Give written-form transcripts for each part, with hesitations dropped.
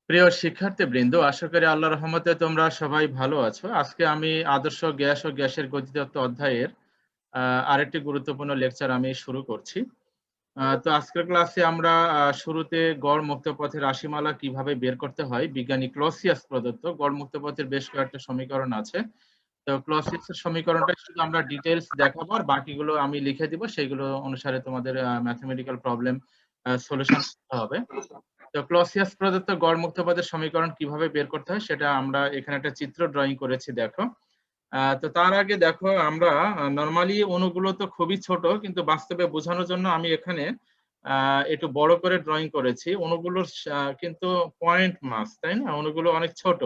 প্রিয় শিক্ষার্থীবৃন্দ, আশা করি আল্লাহর রহমতে তোমরা সবাই ভালো আছো। আজকে আমি আদর্শ গ্যাস ও গ্যাসের গতিতত্ত্ব অধ্যায়ের আরেকটি গুরুত্বপূর্ণ লেকচার আমি শুরু করছি। তো আজকের ক্লাসে আমরা শুরুতে গড় মুক্ত পথের রাশিমালা কিভাবে বের করতে হয় বিজ্ঞানী ক্লসিয়াস প্রদত্ত গড় মুক্ত পথের বেশ কয়েকটা সমীকরণ আছে। তো ক্লসিয়াসের সমীকরণটা শুধু আমরা ডিটেইলস দেখাবো, আর বাকিগুলো আমি লিখে দিব, সেগুলো অনুসারে তোমাদের ম্যাথমেটিক্যাল প্রবলেম সলিউশন করতে হবে। তো ক্লসিয়াস প্রদত্ত গড় মুক্ত পথের সমীকরণ কিভাবে বের করতে হয় সেটা আমরা এখানে একটা চিত্র ড্রয়িং করেছি, দেখো। তো তার আগে দেখো, আমরা নরমালি অণুগুলো তো খুবই ছোট, কিন্তু বাস্তবে বোঝানোর জন্য আমি এখানে একটু বড় করে ড্রয়িং করেছি। অণুগুলোর কিন্তু পয়েন্ট মাস, তাই না? অণুগুলো অনেক ছোট,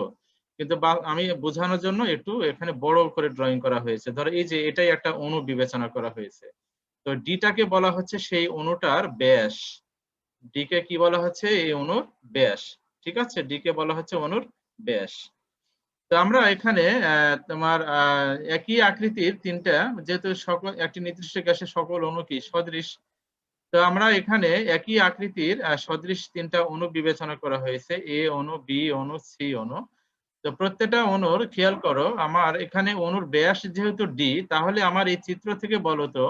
কিন্তু আমি বোঝানোর জন্য একটু এখানে বড় করে ড্রয়িং করা হয়েছে। ধরো এই যে এটাই একটা অণু বিবেচনা করা হয়েছে। তো ডিটাকে বলা হচ্ছে সেই অণুটার ব্যাস। ডি কে কি বলা হচ্ছে? এই অণুর ব্যাস। ঠিক আছে, ডি কে বলা হচ্ছে অণুর ব্যাস। তো আমরা এখানে তোমার একই আকৃতির তিনটা, যেহেতু সকল একটি নির্দিষ্ট গ্যাসের সকল অণু কি সদৃশ, তো আমরা এখানে একই আকৃতির সদৃশ তিনটা অণু বিবেচনা করা হয়েছে, এ অণু, বি অণু, সি অণু। তো প্রত্যেকটা অণুর খেয়াল করো, আমার এখানে অণুর ব্যাস যেহেতু ডি, তাহলে আমার এই চিত্র থেকে বলো তো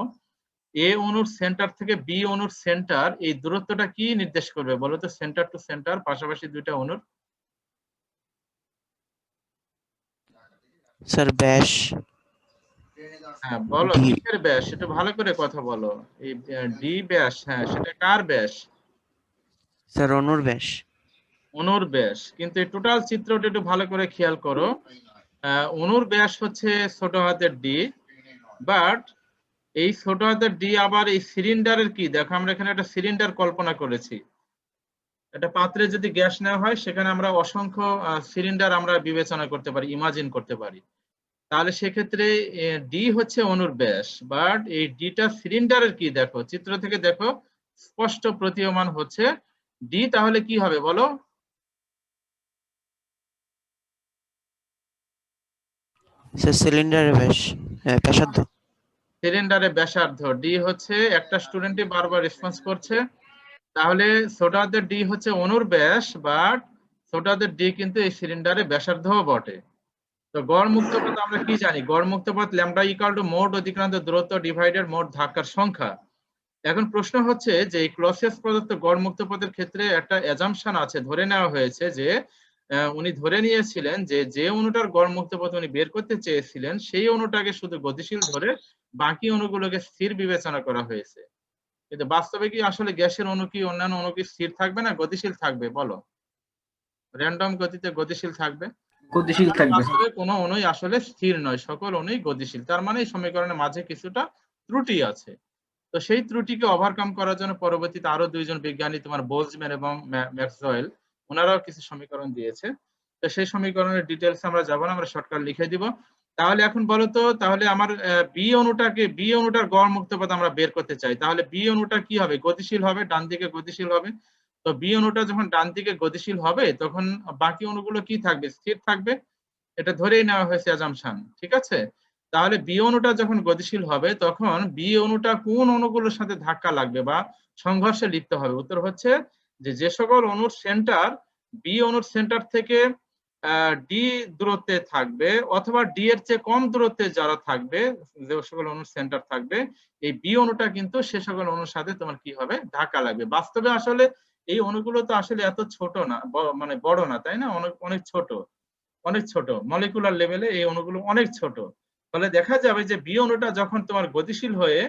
এ অণুর সেন্টার থেকে বি অণুর সেন্টার এই দূরত্বটা কি নির্দেশ করবে? বলো তো, সেন্টার টু সেন্টার, পাশাপাশি দুইটা অণুর। স্যার ব্যাস। হ্যাঁ বলো, ডি। কিসের ব্যাস? একটু ভালো করে কথা বলো। এই ডি ব্যাস, হ্যাঁ, সেটা কার ব্যাস? স্যার অণুর ব্যাস। অণুর ব্যাস। কিন্তু এই টোটাল চিত্রটা একটু ভালো করে খেয়াল করো। অণুর ব্যাস হচ্ছে ছোট হাতের ডি, বাট এই ছোট হাতের ডি আবার এই সিলিন্ডারের কি, দেখো আমরা এখানে একটা সিলিন্ডার কল্পনা করেছি। একটা পাত্রে যদি গ্যাস নেওয়া হয়, সেখানে আমরা অসংখ্য সিলিন্ডার আমরা বিবেচনা করতে পারি, ইমাজিন করতে পারি। তাহলে সেক্ষেত্রে ডি হচ্ছে অণুর ব্যাস, বাট এই ডিটা সিলিন্ডারের কি, দেখো চিত্র থেকে দেখো স্পষ্ট প্রতীয়মান হচ্ছে ডি। তাহলে কি হবে বলো? স্যার সিলিন্ডারের ব্যাস, ব্যাসার্ধ। সিলিন্ডারের ব্যাসার্ধ। ডি হচ্ছে, একটা স্টুডেন্টই বারবার রেসপন্স করছে। তাহলে ছোট হাতের ডি হচ্ছে অণুর ব্যাস, বাট ছোট হাতের ডি কিন্তু এই সিলিন্ডারের ব্যাসার্ধও বটে। তো গড় মুক্ত পথ আমরা কি জানি? গড় মুক্ত পথ ল্যামডা ইকুয়াল টু মোট অতিক্রান্ত দূরত্ব ডিভাইডেড মোট ধাক্কার সংখ্যা। এখন প্রশ্ন হচ্ছে যে এই ক্লসিয়াস প্রদত্ত গড় মুক্ত পথের ক্ষেত্রে একটা অ্যাজাম্পশন আছে, ধরে নেওয়া হয়েছে যে উনি ধরে নিয়েছিলেন যে যে অণুটার গড় মুক্ত পথ উনি বের করতে চেয়েছিলেন, সেই অণুটাকে শুধু গতিশীল ধরে বাকি অণুগুলোকে স্থির বিবেচনা করা হয়েছে। কিন্তু বাস্তবে কি আসলে গ্যাসের অণু কি অন্যান্য অণু কি স্থির থাকবে না গতিশীল থাকবে? বলো, র্যান্ডম গতিতে গতিশীল থাকবে? গতিশীল তাহলে থাকবে। বাস্তবে কোনো অণুই আসলে স্থির নয়, সকল অণুই গতিশীল। তার মানে এই সমীকরণের মাঝে কিছুটা ত্রুটি আছে। তো সেই ত্রুটিকে ওভারকাম করার জন্য পরবর্তীতে আরো দুইজন বিজ্ঞানী, তোমার বোলজম্যান এবং ম্যাক্সওয়েল, ওনারাও কিছু সমীকরণ দিয়েছে। তো সেই সমীকরণের ডিটেলস আমরা যাব না, আমরা শর্টকাট লিখে দিব। তাহলে এখন বলো তো, তাহলে আমার বি অণুটার গড় মুক্ত পথ আমরা বের করতে চাই, তাহলে বি অণুটা কি হবে? গতিশীল হবে, ডান দিকে গতিশীল হবে। তো বি অণুটা যখন ডান দিকে গতিশীল হবে, তখন বাকি অণুগুলো কি থাকবে? স্থির থাকবে। এটা ধরেই নেওয়া হয়েছে অ্যাজাম্পশন, ঠিক আছে? তাহলে বি অণুটা যখন গতিশীল হবে, তখন বি অণুটা কোন অণুগুলোর সাথে ধাক্কা লাগবে বা সংঘর্ষে লিপ্ত হবে? উত্তর হচ্ছে যে যে সকল অণুর সেন্টার বি অণুর সেন্টার থেকে ডি দূরত্বে থাকবে, অথবা ডি এর চেয়ে কম দূরত্বে যারা থাকবে, যে সকল অণুর সেন্টার থাকবে, এই বি অণুটা কিন্তু সে সকল অণুর সাথে তোমার কি হবে? ধাক্কা লাগবে। বাস্তবে আসলে এই অণুগুলো তো আসলে এত ছোট না, মানে বড় না, তাই না? অনেক অনেক ছোট, অনেক ছোট মলিকুলার লেভেলে এই অণুগুলো অনেক ছোট। ফলে দেখা যাবে যে বি অণুটা যখন তোমার গতিশীল হয়ে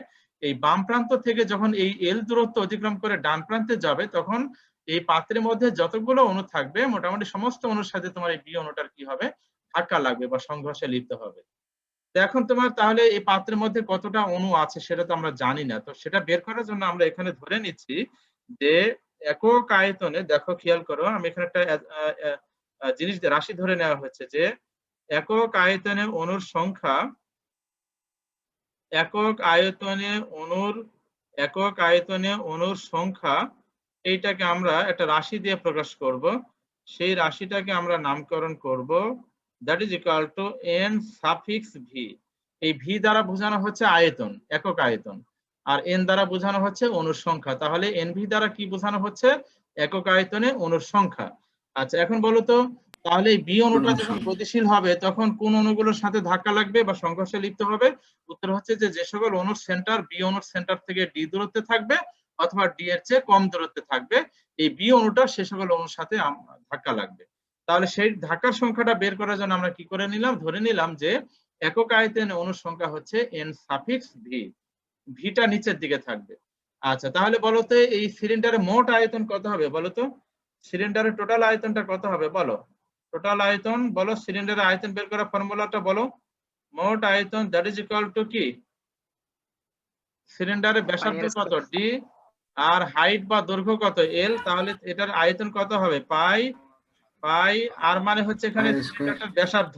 এই বাম প্রান্ত থেকে যখন এই এল দূরত্ব অতিক্রম করে ডান প্রান্তে যাবে, তখন এই পাত্রের মধ্যে যতগুলো অণু থাকবে মোটামুটি সমস্ত অণুর সাথে তোমার এই বি অণুটার কি হবে? ধাক্কা লাগবে বা সংঘর্ষে লিপ্ত হবে। তো এখন তোমার তাহলে এই পাত্রের মধ্যে কতটা অণু আছে সেটা তো আমরা জানি না। তো সেটা বের করার জন্য আমরা এখানে ধরে নিচ্ছি যে একক আয়তনে, দেখো খেয়াল করো, আমি এখানে একটা জিনিস রাশি ধরে নেওয়া হচ্ছে যে একক আয়তনে অণুর সংখ্যা, একক আয়তনে অণুর একক আয়তনে অণুর সংখ্যা, এইটাকে আমরা একটা রাশি দিয়ে প্রকাশ করব। সেই রাশিটাকে আমরা নামকরণ করব that is equal to N suffix V. এই ভি দ্বারা বোঝানো হচ্ছে আয়তন, একক আয়তন, আর এন দ্বারা বোঝানো হচ্ছে অণুর সংখ্যা। তাহলে এন ভি দ্বারা কি বোঝানো হচ্ছে? একক আয়তনে অণুর সংখ্যা। আচ্ছা, এখন বলো তো তাহলে এই বি অণুটা যখন গতিশীল হবে তখন কোন অণুগুলোর সাথে ধাক্কা লাগবে বা সংঘর্ষে লিপ্ত হবে? উত্তর হচ্ছে যে সকল অণুর সেন্টার বি অণুর সেন্টার থেকে ডি দূরত্বে থাকবে অথবা ডি এর চেয়ে কম দূরত্বে থাকবে, এই বি অণুটা সে সকল অণুর সাথে ধাক্কা লাগবে। তাহলে সেই ধাক্কার সংখ্যাটা বের করার জন্য আমরা কি করে নিলাম, ধরে নিলাম যে একক আয়তনে অণুর সংখ্যা হচ্ছে এন সাফিক্স ভি, ভিটা নিচের দিকে থাকবে। আচ্ছা, তাহলে বলো তো এই সিলিন্ডারের মোট আয়তন কত হবে বলো তো? সিলিন্ডারের টোটাল আয়তনটা কত হবে বলো? টোটাল আয়তন বলো, সিলিন্ডারের আয়তন বের করার ফর্মুলাটা বলো। মোট আয়তন দ্যাট ইজ ইকুয়াল টু কি? সিলিন্ডারের ব্যাসার্ধ কত ডি আর হাইট বা দৈর্ঘ্য কত এল, তাহলে এটার আয়তন কত হবে পাই। পাই আর মানে হচ্ছে এখানে সিলিন্ডারটার ব্যাসার্ধ,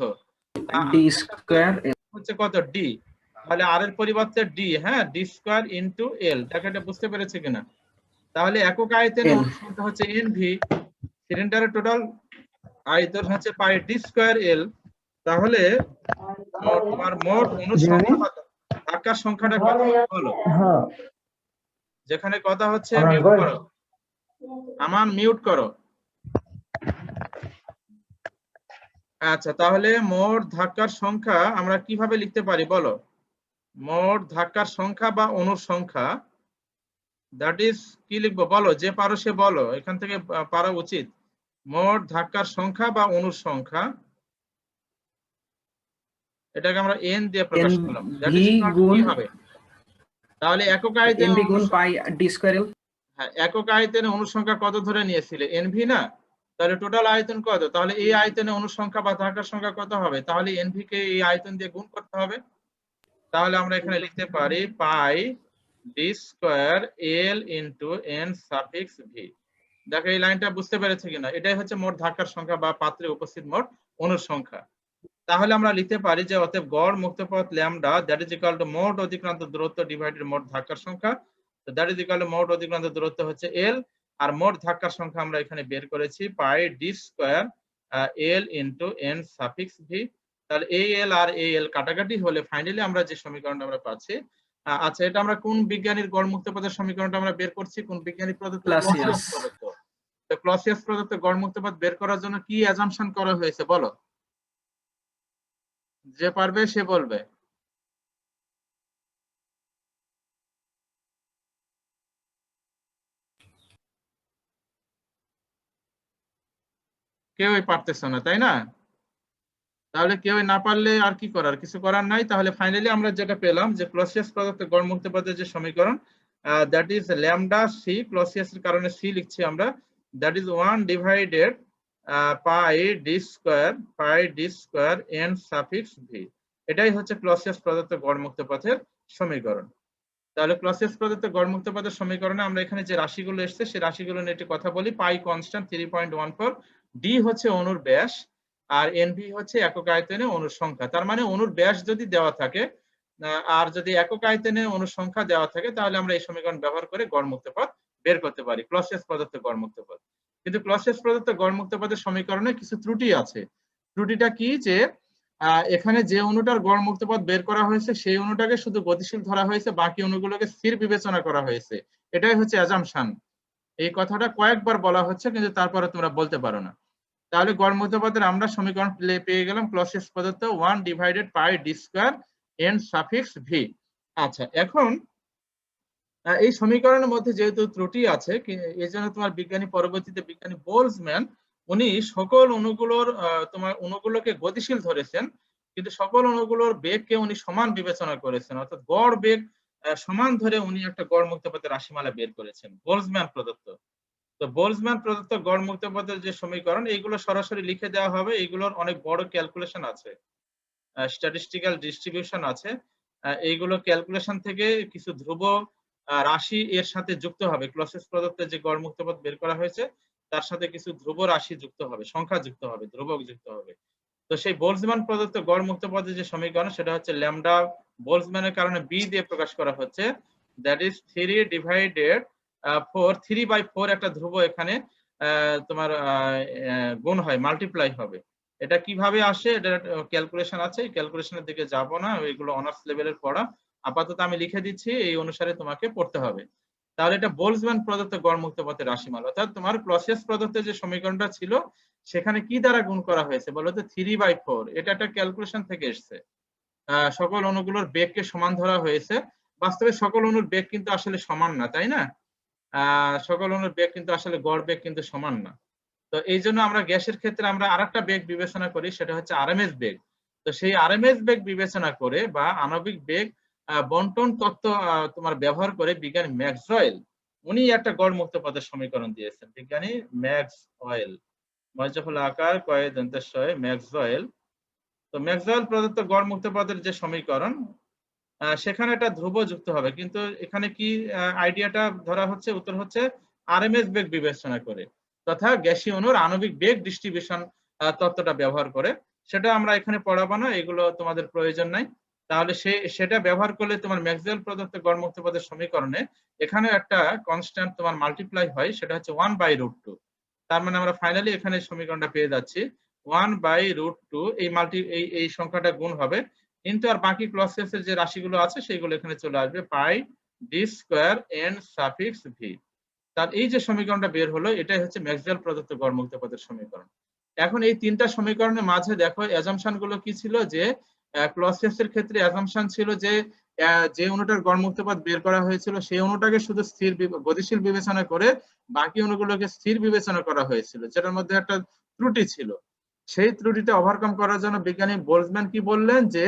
ডি স্কয়ার হচ্ছে কত ডি, তাহলে আর এর পরিবর্তে ডি, হ্যাঁ ডি স্কয়ার ইনটু এল। এটা বুঝতে পেরেছে কিনা? তাহলে একক আয়তনে অণুর সংখ্যা হচ্ছে এন ভি, সিলিন্ডারের টোটাল আয়তন হচ্ছে পাই ডি স্কয়ার এল। তাহলে তোমার মোট অণুর সংখ্যা কত, ধাক্কার সংখ্যাটা কত বলো? যেখানে কথা হচ্ছে মিউট করো, আমান মিউট করো। আচ্ছা, তাহলে মোট ধাক্কার সংখ্যা আমরা কিভাবে লিখতে পারি বলো? মোট ধাক্কার সংখ্যা বা অণুর সংখ্যা দ্যাট ইজ কি লিখবো বলো, যে পারো সে বলো, এখান থেকে পারা উচিত। মোট ধাক্কার সংখ্যা বা অণুর সংখ্যা, এটাকে আমরা এন দিয়ে প্রকাশ করলাম, দ্যাট ইজ ইকুয়াল টু কি হবে? তাহলে একক আয়তনে এনভি গুণ পাই ডি স্কয়ার এল। হ্যাঁ, একক আয়তনে অণুর সংখ্যা কত ধরে নিয়েছিলে এনভি না, তাহলে টোটাল আয়তন কত, তাহলে এই আয়তনে অণুর সংখ্যা বা ধাক্কার সংখ্যা কত হবে? তাহলে এনভি কে এই আয়তন দিয়ে গুণ করতে হবে। তাহলে আমরা এখানে লিখতে পারি pi D square L into N suffix V. দেখো এই লাইনটা বুঝতে পেরেছে কিনা? এটাই হচ্ছে মোট ধাক্কার সংখ্যা বা পাত্রে উপস্থিত মোট অণুর সংখ্যা। তাহলে আমরা লিখতে পারি যে অতএব গড় মুক্তপথ lambda that is equal to মোট অতিক্রান্ত দূরত্ব ডিভাইডেড মোট ধাক্কার সংখ্যা। তো দ্যাট ইজ ইকুয়াল টু মোট অতিক্রান্ত দূরত্ব হচ্ছে এল, আর মোট ধাক্কার সংখ্যা আমরা এখানে বের করেছি pi D square L into N suffix V. তাহলে এই এল আর এই এল কাটাকাটি হলে ফাইনালি আমরা যে সমীকরণটা আমরা পাচ্ছি, আচ্ছা এটা আমরা কোন বিজ্ঞানীর গড় মুক্তপথের সমীকরণটা আমরা বের করছি, কোন বিজ্ঞানী প্রদত্ত? ক্লসিয়াস প্রদত্ত। তো ক্লসিয়াস প্রদত্ত গড় মুক্তপথ বের করার জন্য কি অ্যাজাম্পশন করা হয়েছে বলো? যে পারবে সে বলবে। কেউই পারতেছ না, তাই না? তাহলে কেউই না পারলে আর কি করার, কিছু করার নাই। তাহলে ফাইনালি আমরা যেটা পেলাম যে ক্লসিয়াস প্রদত্ত গড় মুক্তপথের যে সমীকরণ দ্যাট ইজ ল্যামডা সি, ক্লসিয়াসের কারণে সি লিখছি আমরা, that is 1 divided pi D square N suffix V. এটাই হচ্ছে ক্লসিয়াস প্রদত্ত গড় মুক্তপথের সমীকরণ। তাহলে ক্লসিয়াস প্রদত্ত গড় মুক্তপথের সমীকরণে আমরা এখানে যে রাশিগুলো এসেছে সেই রাশিগুলো নিয়ে একটু কথা বলি। পাই কনস্ট্যান্ট 3.14, ডি হচ্ছে অণুর ব্যাস, আর এনভি হচ্ছে একক আয়তনে অণুর সংখ্যা। তার মানে অণুর ব্যাস যদি দেওয়া থাকে আর যদি একক আয়তনে অণুর সংখ্যা দেওয়া থাকে তাহলে আমরা এই সমীকরণ ব্যবহার করে গড় মুক্তপথ বের করতে পারি, ক্লসিয়াস প্রদত্ত গড় মুক্তপথ। কিন্তু ক্লসিয়াস প্রদত্ত গড় মুক্তপথের সমীকরণে কিছু ত্রুটি আছে। ত্রুটিটা কি, যে এখানে যে অণুটার গড় মুক্তপথ বের করা হয়েছে সেই অণুটাকে শুধু গতিশীল ধরা হয়েছে, বাকি অণুগুলোকে স্থির বিবেচনা করা হয়েছে। এটাই হচ্ছে অ্যাজাম্পশন। এই কথাটা কয়েকবার বলা হচ্ছে কিন্তু তারপরে তোমরা বলতে পারো না। তাহলে গড় মুক্তপথের আমরা সমীকরণ পেয়ে গেলাম ক্লসিয়াস প্রদত্ত 1 divided pi D square N suffix V. আচ্ছা, এখন এই সমীকরণের মধ্যে যেহেতু ত্রুটি আছে এই জন্য তোমার পরবর্তীতে বিজ্ঞানী বোলজম্যান উনি সকল অণুগুলোর তোমার অণুগুলোকে গতিশীল ধরেছেন, কিন্তু সকল অণুগুলোর বেগকে উনি সমান বিবেচনা করেছেন, অর্থাৎ গড় বেগ সমান ধরে উনি একটা গড় মুক্তপথের রাশিমালা বের করেছেন বোলজম্যান প্রদত্ত। তো বোলজম্যান প্রদত্ত গড় মুক্তপথের যে সমীকরণ এইগুলো সরাসরি লিখে দেওয়া হবে, এইগুলোর অনেক বড় ক্যালকুলেশন আছে, স্ট্যাটিস্টিক্যাল ডিস্ট্রিবিউশন আছে। এইগুলো ক্যালকুলেশন থেকে কিছু ধ্রুব রাশি এর সাথে যুক্ত হবে। ক্লসিয়াস প্রদত্তের যে গড় মুক্তপথ বের করা হয়েছে তার সাথে কিছু ধ্রুব রাশি যুক্ত হবে, সংখ্যা যুক্ত হবে, ধ্রুবক যুক্ত হবে। তো সেই বোলজম্যান প্রদত্ত গড় মুক্তপথের যে সমীকরণ সেটা হচ্ছে ল্যামডা বোলজম্যানের কারণে বি দিয়ে প্রকাশ করা হচ্ছে, দ্যাট ইজ 3 ডিভাইডেড 4, 3/4 একটা ধ্রুব এখানে তোমার গুণ হয়, মাল্টিপ্লাই হবে। এটা কিভাবে আসে, এটা ক্যালকুলেশন আছে, এই ক্যালকুলেশনের দিকে যাব না, এগুলো অনার্স লেভেলের পড়া। আপাতত আমি লিখে দিচ্ছি, এই অনুসারে তোমাকে পড়তে হবে। তাহলে এটা বোলজম্যান প্রদত্ত গড় মুক্ত পথের রাশিমালা। অর্থাৎ তোমার ক্লসিয়াস প্রদত্ত যে সমীকরণটা ছিল সেখানে কি দ্বারা গুণ করা হয়েছে বলো তো? 3/4। এটা একটা ক্যালকুলেশন থেকে এসেছে। সকল অণুগুলোর বেগকে সমান ধরা হয়েছে। বাস্তবে সকল অণুর বেগ কিন্তু আসলে সমান না, তাই না? সকল অণুর বেগ কিন্তু আসলে গড় বেগ কিন্তু সমান না। তো এই জন্য আমরা গ্যাসের ক্ষেত্রে আমরা আরেকটা বেগ বিবেচনা করি, সেটা হচ্ছে আরএমএস বেগ। তো সেই আরএমএস বেগ বিবেচনা করে বা আণবিক বেগ বন্টন তত্ত্ব তোমার ব্যবহার করে বিজ্ঞানী ম্যাক্সওয়েল উনি একটা গড় মুক্ত পথের সমীকরণ দিয়েছেন। বিজ্ঞানী ম্যাক্সওয়েল, মজফুল আকার কয়ে দন্তস্বয় ম্যাক্সওয়েল। তো ম্যাক্সওয়েল প্রদত্ত গড় মুক্ত পথের যে সমীকরণ সেখানে একটা ধ্রুব যুক্ত হবে, কিন্তু এখানে কি আইডিয়াটা ধরা হচ্ছে? উত্তর হচ্ছে আরএমএস বেগ বিবেচনা করে তথা গ্যাসীয় অণুর আণবিক বেগ ডিস্ট্রিবিউশন তত্ত্বটা ব্যবহার করে। সেটা আমরা এখানে পড়াবো না, এগুলো তোমাদের প্রয়োজন নাই। তাহলে সেটা ব্যবহার করলে তোমার ম্যাক্সওয়েল প্রদত্ত গড় মুক্ত পথের সমীকরণে এখানে একটা কনস্ট্যান্ট তোমার মাল্টিপ্লাই হয়, সেটা হচ্ছে 1/√2। তার মানে আমরা ফাইনালি এখানে সমীকরণটা পেয়ে যাচ্ছি 1/√2। এই সংখ্যাটা গুণ হবে, কিন্তু আর বাকি ক্লসিয়াসের যে রাশিগুলো আছে সেগুলো এখানে চলে আসবে pi D square N suffix V. তার এই যে সমীকরণটা বের হলো এটাই হচ্ছে ম্যাক্সওয়েল প্রদত্ত গড় মুক্ত পথের সমীকরণ। এখন এই তিনটা সমীকরণের মাঝে দেখো অ্যাজাম্পশন গুলো কি ছিল? যে ক্লসিয়াসের ক্ষেত্রে অ্যাজাম্পশন ছিল যে যে অণুটার গড় মুক্ত পথ বের করা হয়েছিল সেই অণুটাকে শুধু স্থির গতিশীল বিবেচনা করে বাকি অণুগুলোকে স্থির বিবেচনা করা হয়েছিল, যেটার মধ্যে একটা ত্রুটি ছিল। সেই ত্রুটিটা ওভারকাম করার জন্য বিজ্ঞানী বোলজম্যান কি বললেন যে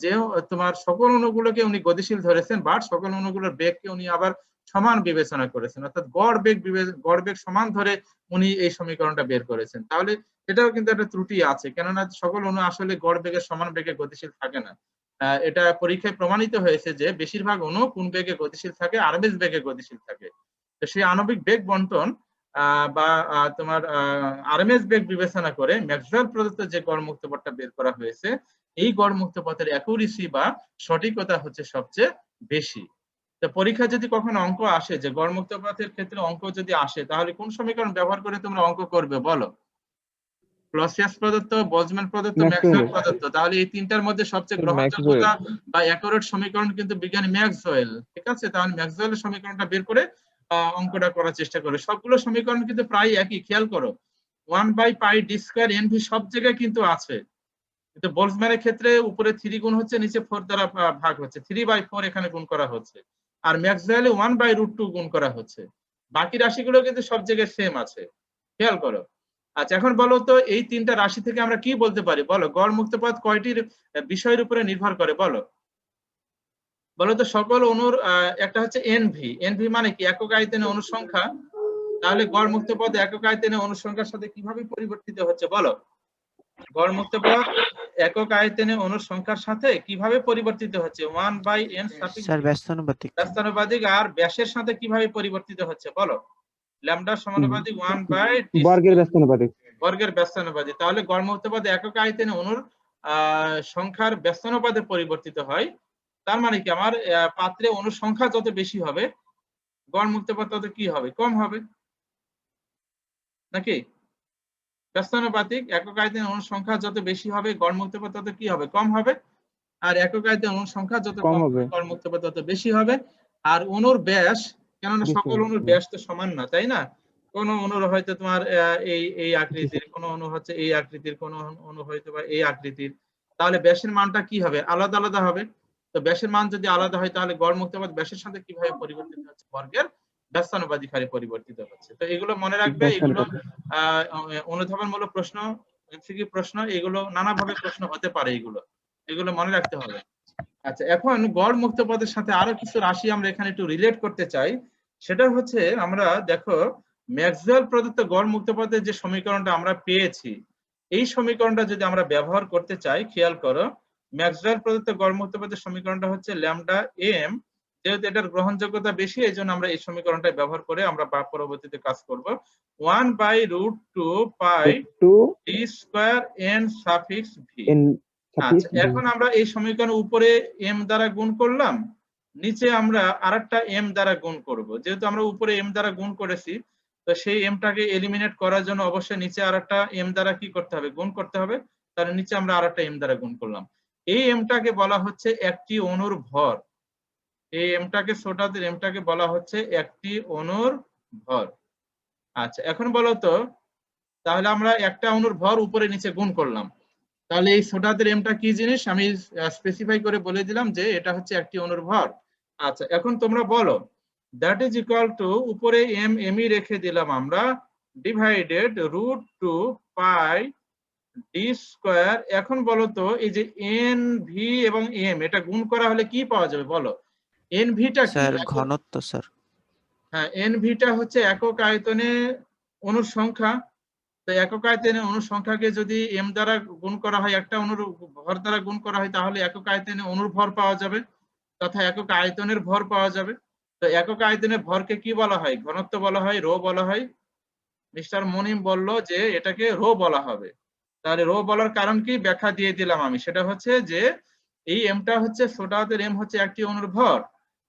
যে তোমার সকল অণুগুলোকে উনি গতিশীল ধরেছেন, বাট সকল অণুগুলোর বেগকে উনি আবার সমান বিবেচনা করেছেন, অর্থাৎ গড় বেগ সমান ধরে উনি এই সমীকরণটা বের করেছেন। তাহলে এটাও কিন্তু একটা ত্রুটি আছে, কেননা সকল অণু আসলে গড় বেগের সমান বেগে গতিশীল থাকে না। এটা পরীক্ষায় প্রমাণিত হয়েছে যে বেশিরভাগ অণু কোন বেগে গতিশীল থাকে? আরএমএস বেগে গতিশীল থাকে। তো সেই আণবিক বেগ বন্টন বা তোমার আরএমএস বেগ বিবেচনা করে ম্যাক্সওয়েল প্রদত্ত যে গড় মুক্ত পথটা বের করা হয়েছে, এই গড় মুক্ত পথের অ্যাকুরেসি বা সঠিকতা হচ্ছে সবচেয়ে বেশি। তো পরীক্ষা যদি কখনো অঙ্ক আসে যে গড় মুক্ত পথের ক্ষেত্রে অঙ্ক যদি আসে, তাহলে কোন সমীকরণ ব্যবহার করে তোমরা অঙ্ক করবে বলো? ক্লসিয়াস প্রদত্ত, বোলজম্যান প্রদত্ত, ম্যাক্সওয়েল প্রদত্ত। তাহলে এই তিনটার মধ্যে সবচেয়ে গ্রহণযোগ্যতা বা অ্যাকুরেট সমীকরণ কিন্তু বিজ্ঞানী ম্যাক্সওয়েল। ঠিক আছে, তাহলে ম্যাক্সওয়েলের সমীকরণটা বের করে অঙ্কটা করার চেষ্টা করবে। সবগুলো সমীকরণ কিন্তু প্রায় একই, খেয়াল করো। 1/πd²NV সব জায়গায় কিন্তু আছে, কিন্তু বোলজম্যানের ক্ষেত্রে উপরে 3 গুণ হচ্ছে, নিচে 4 দ্বারা ভাগ হচ্ছে, 3/4 এখানে গুণ করা হচ্ছে। আর ম্যাক্সওয়েলে 1/√2 গুণ করা হচ্ছে। বাকি রাশিগুলো কিন্তু সব জায়গায় সেম আছে, খেয়াল করো। আচ্ছা, এখন বলো তো এই তিনটা রাশি থেকে আমরা কি বলতে পারি বলো? গড় মুক্ত পথ কয়টির বিষয়ের উপরে নির্ভর করে বলো? বলো তো সকল অণুর একটা হচ্ছে এনভি। এনভি মানে কি? একক আয়তনে অণু সংখ্যা। তাহলে গড় মুক্ত পথ একক আয়তনে অণু সংখ্যার সাথে কিভাবে পরিবর্তিত হচ্ছে বলো? গড় মুক্ত পথ একক আয়তনে অণু সংখ্যার সাথে কিভাবে পরিবর্তিত হচ্ছে? 1/n suffix sir ব্যস্তানুপাতিক। ব্যস্তানুপাতিক। আর ব্যাসের সাথে কিভাবে পরিবর্তিত হচ্ছে বলো? ল্যামডা সমানুপাতিক 1/d বর্গের ব্যস্তানুপাতিক। বর্গের ব্যস্তানুপাতিক। তাহলে গড় মুক্ত পথ একক আয়তনে অণুর সংখ্যার ব্যস্তানুপাতে পরিবর্তিত হয়। তার মানে কি আমার পাত্রে অণু সংখ্যা যত বেশি হবে গড় মুক্ত পথ তত কি হবে? কম হবে, নাকি? ব্যস্তানুপাতিক। একক আয়তনে অণু সংখ্যা যত বেশি হবে গড় মুক্ত পথ তত কি হবে? কম হবে। আর একক আয়তনে অণুর সংখ্যা যত কম হবে গড় মুক্ত পথ তত বেশি হবে। আর অণুর ব্যাস, কেননা সকল অণুর ব্যাস তো সমান না, তাই না? কোন অণুর হয়তো তোমার এই আকৃতির, কোন অণু হচ্ছে এই আকৃতির, কোন অণু হয়তো বা এই আকৃতির। তাহলে ব্যাসের মানটা কি হবে? আলাদা আলাদা হবে। তো ব্যাসের মান যদি আলাদা হয় তাহলে গড় মুক্ত পথ ব্যাসের সাথে কিভাবে পরিবর্তিত হচ্ছে? বর্গের ব্যস্তানুপাতিক হারে পরিবর্তিত হচ্ছে। তো এগুলো মনে রাখবে। এগুলো অনুধাবনমূলক প্রশ্ন, এমসিকিউ প্রশ্ন, এগুলো নানাভাবে প্রশ্ন হতে পারে, এগুলো মনে রাখতে হবে। আচ্ছা, এখন গড় মুক্ত পথের সাথে আরো কিছু রাশি আমরা এখানে একটু রিলেট করতে চাই। সেটা হচ্ছে, আমরা দেখো ম্যাক্সওয়েল প্রদত্ত গড় মুক্ত পথের যে সমীকরণটা আমরা পেয়েছি, এই সমীকরণটা যদি আমরা ব্যবহার করতে চাই, খেয়াল করো, ম্যাক্সওয়েল প্রদত্ত গড় মুক্ত পথের সমীকরণটা হচ্ছে ল্যামডা এম। যেহেতু এটার গ্রহণযোগ্যতা বেশি, এই জন্য আমরা এই সমীকরণটা ব্যবহার করে আমরা পরবর্তীতে কাজ করব। 1/√2πd²n suffix V. আচ্ছা, এখন আমরা এই সমীকরণ উপরে এম দ্বারা গুণ করলাম, নিচে আমরা আরেকটা এম দ্বারা গুণ করব। যেহেতু আমরা উপরে এম দ্বারা গুণ করেছি, তো সেই এমটাকে এলিমিনেট করার জন্য অবশ্যই নিচে আরেকটা এম দ্বারা কি করতে হবে? গুণ করতে হবে। তাহলে নিচে আমরা আরেকটা এম দ্বারা গুণ করলাম। এই এমটাকে বলা হচ্ছে একটি অণুর ভর। এই এমটাকে ছোটাদের এমটাকে বলা হচ্ছে একটি অণুর ভর। আচ্ছা, এখন বলো তো, তাহলে আমরা একটা অণুর ভর উপরে নিচে গুণ করলাম, তাহলে এই ছোটাদের এমটা কি জিনিস আমি স্পেসিফাই করে বলে দিলাম যে এটা হচ্ছে একটি অণুর ভর। আচ্ছা, এখন তোমরা বলো দ্যাট ইজ ইকুয়াল টু, উপরে এম এমই রেখে দিলাম আমরা, ডিভাইডেড √2 পাই ডি স্কয়ার। এখন বলো তো এই যে এন ভি এবং এম এটা গুণ করা হলে কি পাওয়া যাবে বলো? এন ভিটা কি? স্যার ঘনত্ব স্যার। হ্যাঁ, এন ভিটা হচ্ছে একক আয়তনে অণুর সংখ্যা। তো একক আয়তনে অণুর সংখ্যাকে যদি এম দ্বারা গুণ করা হয়, একটা অণুর ভর দ্বারা গুণ করা হয়, তাহলে একক আয়তনে অণুর ভর পাওয়া যাবে তথা একক আয়তনের ভর পাওয়া যাবে। তো একক আয়তনের ভরকে কি বলা হয়? ঘনত্ব বলা হয়, রো বলা হয়। মিস্টার মনিম বলল যে এটাকে রো বলা হবে। তাহলে রো বলার কারণ কি ব্যাখ্যা দিয়ে দিলাম আমি, সেটা হচ্ছে যে এই এমটা হচ্ছে ছোট হাতের এম হচ্ছে একটি অণুর ভর,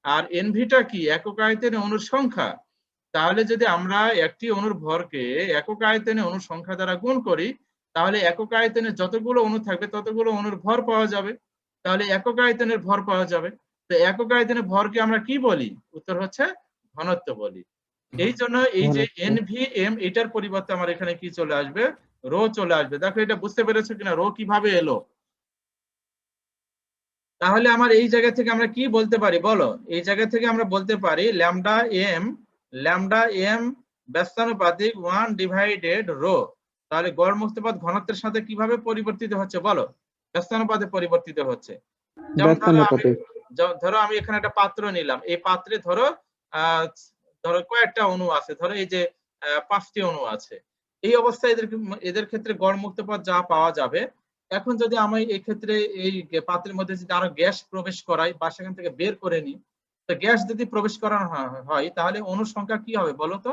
আর এনভিটা কি? একক আয়তনে অণুর সংখ্যা। তাহলে যদি আমরা একটি অণুর ভরকে একক আয়তনে অণুর সংখ্যা দ্বারা গুণ করি, তাহলে একক আয়তনে যতগুলো অণু থাকবে ততগুলো অণুর ভর পাওয়া যাবে, তাহলে একক আয়তনের ভর পাওয়া যাবে। তো একক আয়তনের ভরকে আমরা কি বলি? উত্তর হচ্ছে ঘনত্ব বলি। এই জন্য এই যে এনভিএম এটার পরিবর্তে আমার এখানে কি চলে আসবে? রো চলে আসবে। দেখো এটা বুঝতে পেরেছো কিনা, রো কিভাবে এলো? তাহলে আমার এই জায়গা থেকে আমরা কি বলতে পারি বলো? এই জায়গা থেকে আমরা বলতে পারি ল্যামডা এম ব্যস্তানুপাতিক 1 ডিভাইডেড রো। তাহলে গড় মুক্তপথ ঘনত্বের সাথে কিভাবে পরিবর্তিত হচ্ছে বলো? ব্যস্তানুপাতে পরিবর্তিত হচ্ছে। যেমন ধরো আমি এখানে একটা পাত্র নিলাম, এই পাত্রে ধরো ধরো কয়েকটা অণু আছে, ধরো এই যে 5টি অণু আছে। এই অবস্থায় এদের ক্ষেত্রে গড় মুক্তপথ যা পাওয়া যাবে। এখন যদি আমি এই ক্ষেত্রে এই পাত্রের মধ্যে যদি আরো গ্যাস প্রবেশ করাই বা সেখান থেকে বের করে নিই, তো গ্যাস যদি প্রবেশ করানো হয় তাহলে অণুর সংখ্যা কি হবে বলো তো?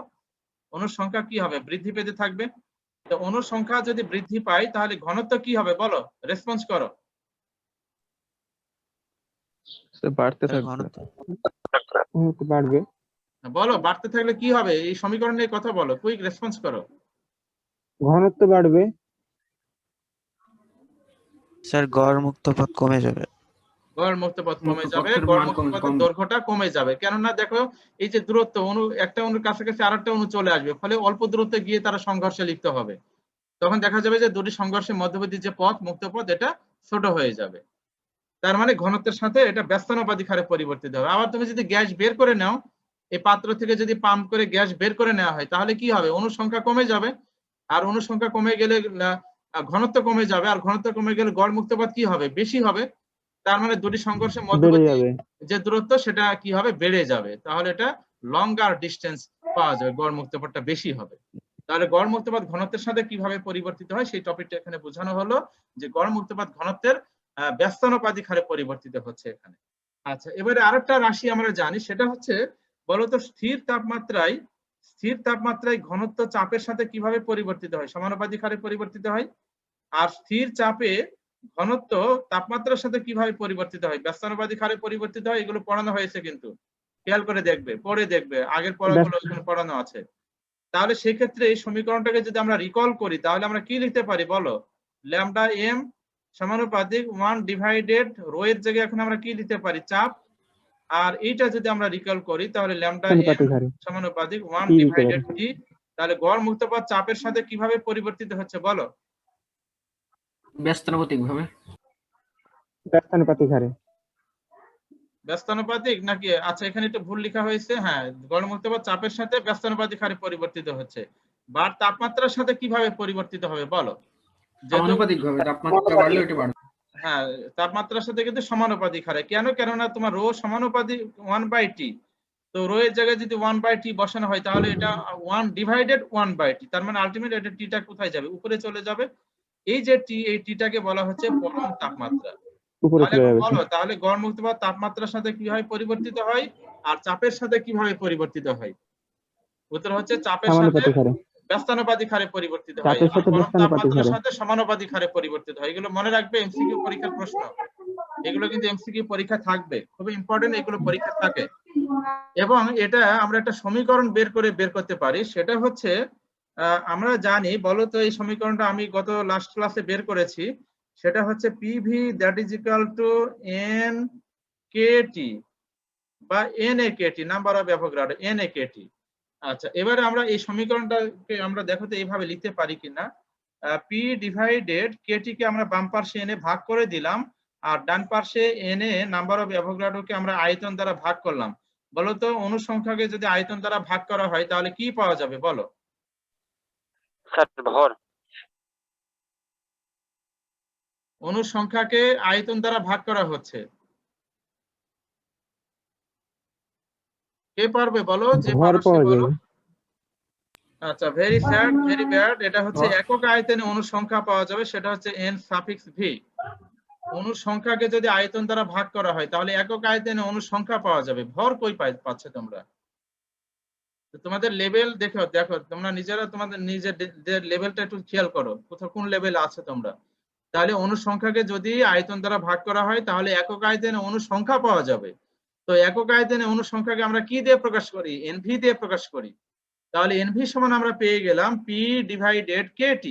অণুর সংখ্যা কি হবে? বৃদ্ধি পেতে থাকবে। তো অণুর সংখ্যা যদি বৃদ্ধি পায় তাহলে ঘনত্ব কি হবে বলো? রেসপন্স করো। বাড়তে স্যার থাকবে। ঘনত্ব বাড়বে। বলো বাড়তে থাকলে কি হবে? এই সমীকরণের কথা বলো, কুইক রেসপন্স করো। ঘনত্ব বাড়বে। স্যার গড় মুক্তপথ কমে যাবে। গড় মুক্তপথ কমে যাবে, মুক্তপথের গড় মান মুক্তপথের দৈর্ঘ্যটা কমে যাবে। কেননা দেখো এই যে দূরত্ব, অণু একটা অণুর কাছাকাছি আরেকটা অণু চলে আসবে, ফলে অল্প দূরত্বে গিয়ে তারা সংঘর্ষে লিপ্ত হবে। তখন দেখা যাবে যে দুটি সংঘর্ষের মধ্যবর্তী যে পথ, মুক্তপথ, এটা ছোট হয়ে যাবে। তার মানে ঘনত্বের সাথে এটা ব্যস্তানুপাতিক হারে পরিবর্তিত হবে। আবার তুমি যদি গ্যাস বের করে নাও, এই পাত্র থেকে যদি পাম্প করে গ্যাস বের করে নেওয়া হয়, তাহলে কি হবে? অণুর সংখ্যা কমে যাবে, আর অণুর সংখ্যা কমে গেলে ঘনত্ব কমে যাবে, আর ঘনত্ব কমে গেলে গড় মুক্তপথ কি হবে? বেশি হবে। তার মানে দুটি সংঘর্ষের মধ্যবর্তী যে দূরত্ব সেটা কি হবে? বেড়ে যাবে। তাহলে এটা লঙ্গার ডিস্টেন্স পাওয়া যাবে, গড় মুক্তপথটা বেশি হবে। তাহলে গড় মুক্তপথ ঘনত্বের সাথে কিভাবে পরিবর্তিত হয় সেই টপিকটা এখানে বোঝানো হলো, যে গড় মুক্তপথ ঘনত্বের ব্যস্তানুপাতিক হারে পরিবর্তিত হচ্ছে এখানে। আচ্ছা, এবারে আরেকটা রাশি আমরা জানি, সেটা হচ্ছে বলতো স্থির তাপমাত্রায় ঘনত্ব চাপের সাথে কিভাবে পরিবর্তিত হয়? সমানুপাতিক হারে পরিবর্তিত হয়। আর স্থির চাপে ঘনত্ব তাপমাত্রার সাথে কিভাবে পরিবর্তিত হয়? ব্যস্তানুপাতিক হারে পরিবর্তিত হয়। এগুলো পড়ানো হয়েছে, কিন্তু খেয়াল করে দেখবে, পড়ে দেখবে, আগের পড়াগুলো এখানে পড়ানো আছে। তাহলে সেক্ষেত্রে এই সমীকরণটাকে যদি আমরা রিকল করি, তাহলে আমরা কি লিখতে পারি বলো? ল্যামডা এম সমানুপাতিক 1 ডিভাইডেড রো এর জায়গায় এখন আমরা কি লিখতে পারি? চাপ। আর এইটা যদি আমরা রিকল করি তাহলে ল্যামডা এম সমানুপাতিক 1 ডিভাইডেড টি। তাহলে গড় মুক্তপথ চাপের সাথে কিভাবে পরিবর্তিত হচ্ছে বলো? ব্যস্তানুপাতিক ভাবে। ব্যস্তানুপাতিক হারে। ব্যস্তানুপাতিক নাকি? আচ্ছা, এখানে একটু ভুল লেখা হয়েছে। হ্যাঁ, গড় মুক্তপথ চাপের সাথে ব্যস্তানুপাতিক হারে পরিবর্তিত হচ্ছে। বার তাপমাত্রার সাথে কিভাবে পরিবর্তিত হবে বলো? সমানুপাতিক ভাবে, তাপমাত্রা বাড়লে ওটা বাড়বে। হ্যাঁ, তাপমাত্রার সাথে কিন্তু সমানুপাতিক হারে। কেননা তোমার রো সমানুপাতিক 1/t। তো রো এর জায়গায় যদি 1/t বসানো হয় তাহলে এটা 1 ডিভাইডেড 1/t। তার মানে আলটিমেট এটা টিটা কোথায় যাবে? উপরে চলে যাবে। এই যে টি, এই টিটাকে বলা হচ্ছে পরম তাপমাত্রা। বলো তাহলে গড় মুক্তপথ তাপমাত্রার সাথে কিভাবে পরিবর্তিত হয় আর চাপের সাথে কিভাবে পরিবর্তিত হয়? উত্তর হচ্ছে চাপের সাথে ব্যস্তানুপাতিক হারে পরিবর্তিত হয়, আর গরম তাপমাত্রার সাথে সমানুপাতিক হারে পরিবর্তিত হয়। এগুলো মনে রাখবে, এমসিকিউ পরীক্ষার প্রশ্ন। এগুলো কিন্তু এমসিকিউ পরীক্ষা থাকবে, খুবই ইম্পর্টেন্ট, এগুলো পরীক্ষা থাকে। এবং এটা আমরা একটা সমীকরণ বের করতে পারি, সেটা হচ্ছে আমরা জানি, বলো তো এই সমীকরণটা আমি গত লাস্ট ক্লাসে বের করেছি। সেটা হচ্ছে PV that is equal to N K T বা NaKT, number of Avogadro, NaKT। আচ্ছা, এবারে আমরা এই সমীকরণটাকে আমরা দেখো তো এইভাবে লিখতে পারি কিনা। P ডিভাইডেড KT কে আমরা বাম পাশে এনে ভাগ করে দিলাম, আর ডান পাশে এনে নাম্বার অফ অ্যাভোগাড্রোকে আমরা আয়তন দ্বারা ভাগ করলাম। বলো তো অণু সংখ্যাকে যদি আয়তন দ্বারা ভাগ করা হয় তাহলে কি পাওয়া যাবে বলো? স্যার ভর। অণুর সংখ্যাকে আয়তন দ্বারা ভাগ করা হচ্ছে, কে পারবে বলো? যে ভর পারো সে পাওয়া বলো। যাবে। আচ্ছা, ভেরি স্যাড, ভেরি ব্যাড। এটা হচ্ছে ভর। একক আয়তনে অণুর সংখ্যা পাওয়া যাবে, সেটা হচ্ছে n∗v। অণুর সংখ্যাকে যদি আয়তন দ্বারা ভাগ করা হয় তাহলে একক আয়তনে অণুর সংখ্যা পাওয়া যাবে, ভর কই পাচ্ছে তোমরা? তো তোমাদের লেভেল দেখো দেখো তোমরা নিজেরা তোমাদের নিজেদের লেভেলটা একটু খেয়াল করো, কোথাও কোন লেভেলে আছে তোমরা। তাহলে অণুর সংখ্যাকে যদি আয়তন দ্বারা ভাগ করা হয় তাহলে একক আয়তনে অণুর সংখ্যা পাওয়া যাবে। তো একক আয়তনে অণুর সংখ্যাকে আমরা কি দিয়ে প্রকাশ করি? NV দিয়ে প্রকাশ করি। তাহলে NV সমান আমরা পেয়ে গেলাম P ডিভাইডেড KT।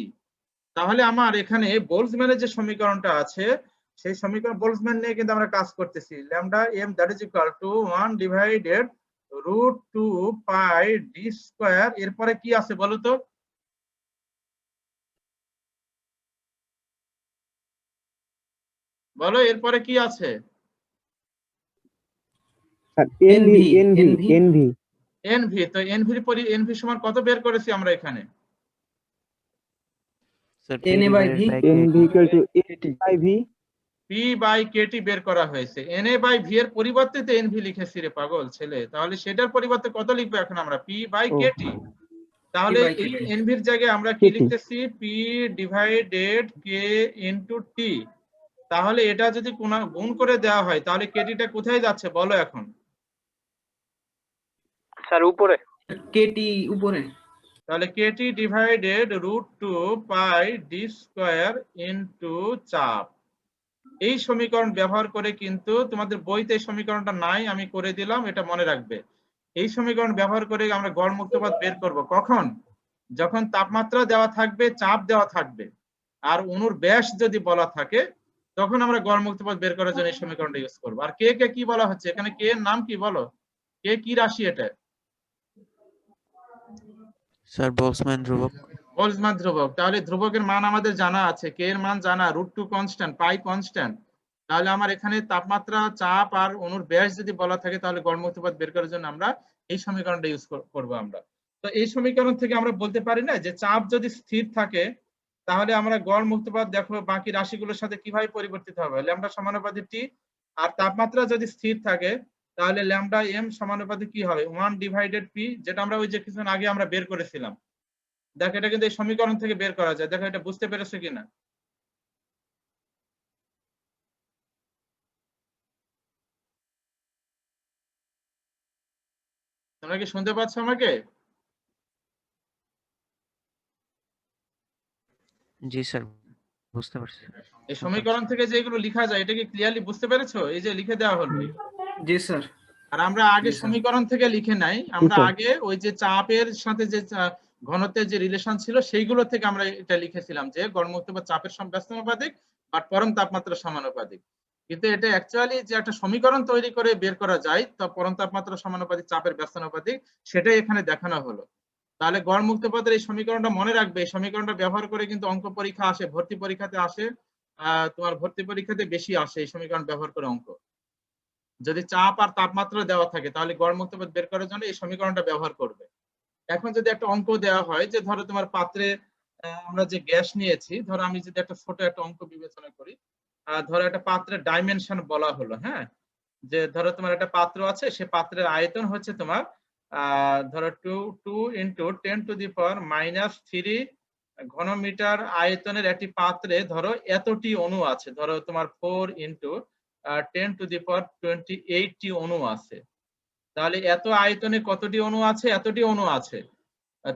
তাহলে আমার এখানে বোলজম্যানের যে সমীকরণটা আছে সেই সমীকরণ বোলজম্যান নিয়ে কিন্তু আমরা কাজ করতেছি। Lambda m that is equal to 1 divided √2 pi D square. এরপরে কি আছে বলো তো? বলো এরপরে কি আছে? Sir NV, NV NV। তো NV সমান কত বের করেছি আমরা এখানে? Sir Na/V NV equal to A/V। P by KT বের করা হয়েছে। Na/V এর পরিবর্তে তো NV লিখেছি রে পাগল ছেলে, তাহলে সেটার পরিবর্তে কত লিখবো এখন আমরা? P বাই ও। KT। তাহলে by এই KT। NV এর জায়গায় আমরা কি KT। লিখতেছি? P divided K into T। তাহলে এটা যদি গুণ করে দেওয়া হয় তাহলে KT টা কোথায় যাচ্ছে বলো এখন? স্যার উপরে। KT উপরে। তাহলে KT divided √2 pi D square into চাপ। এই সমীকরণ ব্যবহার করে কিন্তু তোমাদের বইতে এই সমীকরণটা নাই, আমি করে দিলাম, এটা মনে রাখবে। এই সমীকরণ ব্যবহার করে আমরা গড় মুক্তপাত বের করব কখন? যখন তাপমাত্রা দেওয়া থাকবে, চাপ দেওয়া থাকবে, আর অণুর ব্যাস যদি বলা থাকে, তখন আমরা গড় মুক্তপাত বের করার জন্য এই সমীকরণটা ইউজ করব। আর কে কে কি বলা হচ্ছে এখানে? কে এর নাম কি বলো? কে কি রাশি এটা? স্যার বোলসম্যান ধ্রুবক। বোলজম্যান ধ্রুবক। তাহলে ধ্রুবকের মান আমাদের জানা আছে, কে এর মান জানা, √2 কনস্ট্যান্ট, পাই কনস্ট্যান্ট। তাহলে আমার এখানে তাপমাত্রা, চাপ আর অণুর ব্যাস যদি বলা থাকে তাহলে গড় মুক্তপাত বের করার জন্য আমরা এই সমীকরণটা ইউজ করব আমরা। তো এই সমীকরণ থেকে আমরা বলতে পারি না যে চাপ যদি স্থির থাকে তাহলে আমরা গড় মুক্তপাত দেখো বাকি রাশিগুলোর সাথে কিভাবে পরিবর্তিত হবে, ল্যামডা সমানুপাতিক টি। আর তাপমাত্রা যদি স্থির থাকে তাহলে ল্যামডা m সমানুপাতিক কি হবে? 1 ডিভাইডেড p, যেটা আমরা ওই যে কিছুক্ষণ আগে আমরা বের করেছিলাম। দেখো এটা কিন্তু এই সমীকরণ থেকে বের করা যায়। দেখো এটা বুঝতে পেরেছো কিনা? তোমরা কি শুনতে পাচ্ছ আমাকে? জি স্যার, বুঝতে পারছি। এই সমীকরণ থেকে যেগুলো লেখা যায় এটা কি ক্লিয়ারলি বুঝতে পেরেছো? এই যে লিখে দেওয়া হলো। জি স্যার। আর আমরা আগে জি, স্যার। সমীকরণ থেকে লিখে নাই, আমরা স্যার। আগে ওই যে চাপের সাথে যে ঘনত্বের যে রিলেশন ছিল সেইগুলো থেকে আমরা এটা লিখেছিলাম যে গড় মুক্তপাত চাপের ব্যস্তানুপাতিক আর পরম তাপমাত্রার সমানুপাতিক। কিন্তু এটা অ্যাকচুয়ালি যে একটা সমীকরণ তৈরি করে বের করা যায় তা পরম তাপমাত্রা সমানুপাতিক চাপের ব্যস্তানুপাতিক, সেটাই এখানে দেখানো হলো। তাহলে গড় মুক্তপাতের এই সমীকরণটা মনে রাখবে। এই সমীকরণটা ব্যবহার করে কিন্তু অঙ্ক পরীক্ষা আসে, ভর্তি পরীক্ষাতে আসে। তোমার ভর্তি পরীক্ষাতে বেশি আসে এই সমীকরণ ব্যবহার করে অঙ্ক। যদি চাপ আর তাপমাত্রা দেওয়া থাকে তাহলে গড় মুক্তপাত বের করার জন্য এই সমীকরণটা ব্যবহার করবে। এখন যদি একটা অঙ্ক দেওয়া হয় যে ধরো তোমার পাত্রে আমরা যে গ্যাস নিয়েছি, ধরো আমি যদি একটা ছোট একটা অঙ্ক বিবেচনা করি, ধরো একটা পাত্রের ডাইমেনশন বলা হলো, হ্যাঁ, যে ধরো তোমার একটা পাত্র আছে, সে পাত্রের আয়তন হচ্ছে তোমার ধরো 2 × 10⁻³ ঘনমিটার আয়তনের একটি পাত্রে ধরো এতটি অণু আছে, ধরো তোমার 4 × 10⁻28টি অণু আছে। তাহলে এত আয়তনে কতটি অণু আছে? এতটি অণু আছে।